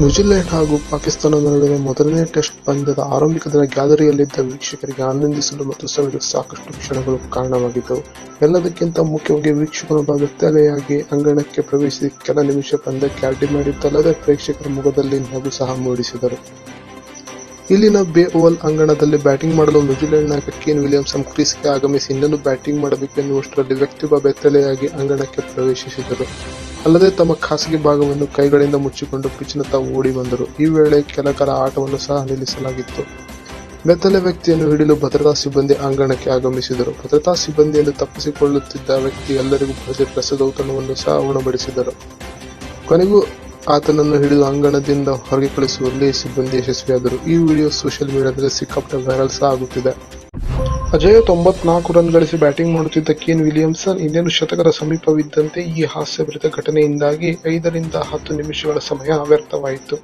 New Zealand ಹಾಗೂ ಪಾಕಿಸ್ತಾನದ ನಡುವಿನ ಮೊದಲನೇ ಟೆಸ್ಟ್ ಪಂದ್ಯದ ಆರಂಭಿಕ ದಿನ ಗ್ಯಾಲರಿಯಲ್ಲಿದ್ದ ವೀಕ್ಷಕರಿಗೆ ಆನಂದಿಸಲು ಮತ್ತು ಸವಿಯಲು ಸಾಕಷ್ಟು ಕ್ಷಣಗಳು ಕಾರಣವಾಗಿದ್ದವು. ಎಲ್ಲದಕ್ಕಿಂತ ಮುಖ್ಯವಾಗಿ ವೀಕ್ಷಕನೊಬ್ಬ ಬೆತ್ತಲೆಯಾಗಿ ಅಂಗಣಕ್ಕೆ ಪ್ರವೇಶಿಸಿ ಕೆಲ ನಿಮಿಷ ಪಂದ್ಯಕ್ಕೆ ಅಡ್ಡಿ ಮಾಡಿದ್ದಲ್ಲದೆ ಪ್ರೇಕ್ಷಕರ ಮುಖದಲ್ಲಿ ನಗು ಸಹ ಮೂಡಿಸಿದರು. ಇಲ್ಲಿನ ಬೇ ಓವಲ್ ಅಂಗಣದಲ್ಲಿ ಬ್ಯಾಟಿಂಗ್ ಮಾಡಲು ನ್ಯೂಜಿಲೆಂಡ್ ನಾಯಕ ಕೇನ್ ವಿಲಿಯಮ್ಸನ್ ಕ್ರೀಸ್ಗೆ ಆಗಮಿಸಿ ಇನ್ನೇನು ಬ್ಯಾಟಿಂಗ್ ಮಾಡಬೇಕು ಎನ್ನುವಷ್ಟರಲ್ಲಿ ವ್ಯಕ್ತಿಯೊಬ್ಬ ಬೆತ್ತಲೆಯಾಗಿ ಅಂಗಣಕ್ಕೆ ಪ್ರವೇಶಿಸಿದರು. ಅಲ್ಲದೆ ತಮ್ಮ ಖಾಸಗಿ ಭಾಗವನ್ನು ಕೈಗಳಿಂದ ಮುಚ್ಚಿಕೊಂಡು ಪಿಚ್ನತ್ತ ಓಡಿ ಬಂದರು. ಈ ವೇಳೆ ಕೆಲ ಕಾಲ ಆಟವನ್ನು ಸಹ ನಿಲ್ಲಿಸಲಾಗಿತ್ತು. ಬೆತ್ತಲೆ ವ್ಯಕ್ತಿಯನ್ನು ಹಿಡಿಯಲು ಭದ್ರತಾ ಸಿಬ್ಬಂದಿ ಅಂಗಣಕ್ಕೆ ಆಗಮಿಸಿದರು. ಭದ್ರತಾ ಸಿಬ್ಬಂದಿಯನ್ನು ತಪ್ಪಿಸಿಕೊಳ್ಳುತ್ತಿದ್ದ ವ್ಯಕ್ತಿ ಎಲ್ಲರಿಗೂ ಬರೆದ ರಸದೌತಣವನ್ನು ಸಹ ಉಣಬಡಿಸಿದರು. ಕೊನೆಗೂ ಆತನನ್ನು ಹಿಡಿದು ಅಂಗಣದಿಂದ ಹೊರಗೆ ಕಳಿಸುವಲ್ಲಿ ಸಿಬ್ಬಂದಿ ಯಶಸ್ವಿಯಾದರು. ಈ ವಿಡಿಯೋ ಸೋಷಿಯಲ್ ಮೀಡಿಯಾದಲ್ಲಿ ಸಿಕ್ಕಾಪಟ್ಟೆ ವೈರಲ್ ಸಹ ಆಗುತ್ತಿದೆ. ಅಜೇಯ 94 ರನ್ ಗಳಿಸಿ ಬ್ಯಾಟಿಂಗ್ ಮಾಡುತ್ತಿದ್ದ ಕೇನ್ ವಿಲಿಯಮ್ಸನ್ ಇನ್ನೇನು ಶತಕದ ಸಮೀಪವಿದ್ದಂತೆ ಈ ಹಾಸ್ಯಭರಿತ ಘಟನೆಯಿಂದಾಗಿ 5 ರಿಂದ 10 ನಿಮಿಷಗಳ ಸಮಯ ವ್ಯರ್ಥವಾಯಿತು.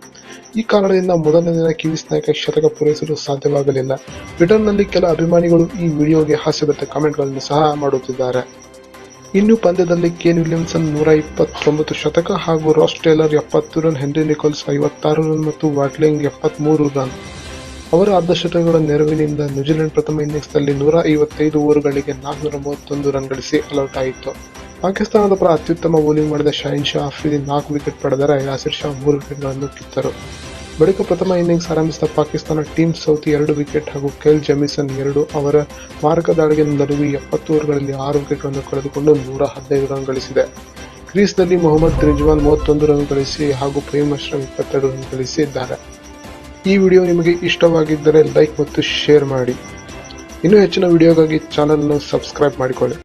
ಈ ಕಾರಣದಿಂದ ಮೊದಲನೇ ದಿನ ಕಿವೀಸ್ ನಾಯಕ ಶತಕ ಪೂರೈಸಲು ಸಾಧ್ಯವಾಗಲಿಲ್ಲ. ಟ್ವಿಟರ್ನಲ್ಲಿ ಕೆಲ ಅಭಿಮಾನಿಗಳು ಈ ವಿಡಿಯೋಗೆ ಹಾಸ್ಯಭರಿತ ಕಾಮೆಂಟ್ಗಳನ್ನು ಸಹ ಮಾಡುತ್ತಿದ್ದಾರೆ. ಇನ್ನು ಪಂದ್ಯದಲ್ಲಿ ಕೇನ್ ವಿಲಿಯಮ್ಸನ್ 129 ಶತಕ ಹಾಗೂ Ross Taylor 70 run, Henry Nicholls 56 run ಮತ್ತು ವಾಟ್ಲಿಂಗ್ 73 ರನ್ ಅವರ ಅರ್ಧಶತಕಗಳ ನೆರವಿನಿಂದ ನ್ಯೂಜಿಲೆಂಡ್ ಪ್ರಥಮ ಇನ್ನಿಂಗ್ಸ್ನಲ್ಲಿ 155 ಓವರ್ಗಳಿಗೆ 431 ರನ್ ಗಳಿಸಿ ಆಲ್ಔಟ್ ಆಯಿತು. ಪಾಕಿಸ್ತಾನದ ಪರ ಅತ್ಯುತ್ತಮ ಬೌಲಿಂಗ್ ಮಾಡಿದ ಶಾಹಿನ್ ಶಾ ಆಫ್ರಿದಿ 4 ವಿಕೆಟ್ ಪಡೆದರೆ ಯಾಸಿರ್ ಶಾ 3 ವಿಕೆಟ್ಗಳನ್ನು ಕಿತ್ತರು. ಬಳಿಕ ಪ್ರಥಮ ಇನ್ನಿಂಗ್ಸ್ ಆರಂಭಿಸಿದ ಪಾಕಿಸ್ತಾನ ಟೀಮ್ ಸೌತಿ 2 ವಿಕೆಟ್ ಹಾಗೂ ಕೈಲ್ ಜೆಮಿಸನ್ 2 ಅವರ ಮಾರಕ ದಾಳಿಗೆ ನಲುಗಿ 70 ಓವರ್ಗಳಲ್ಲಿ 6 ವಿಕೆಟ್ಗಳನ್ನು ಕಳೆದುಕೊಂಡು 115 ರನ್ ಗಳಿಸಿದೆ. ಕ್ರೀಸ್ನಲ್ಲಿ ಮೊಹಮ್ಮದ್ ರಿಜ್ವಾನ್ 31 ರನ್ ಗಳಿಸಿ ಹಾಗೂ ಫಹೀಮ್ ಅಶ್ರಫ್ 22 ರನ್ ಗಳಿಸಿದ್ದಾರೆ. ಈ ವಿಡಿಯೋ ನಿಮಗೆ ಇಷ್ಟವಾಗಿದ್ದರೆ ಲೈಕ್ ಮತ್ತು ಶೇರ್ ಮಾಡಿ. ಇನ್ನೂ ಹೆಚ್ಚಿನ ವಿಡಿಯೋಗಾಗಿ ಚಾನೆಲ್ ಅನ್ನು ಸಬ್ಸ್ಕ್ರೈಬ್ ಮಾಡಿಕೊಳ್ಳಿ.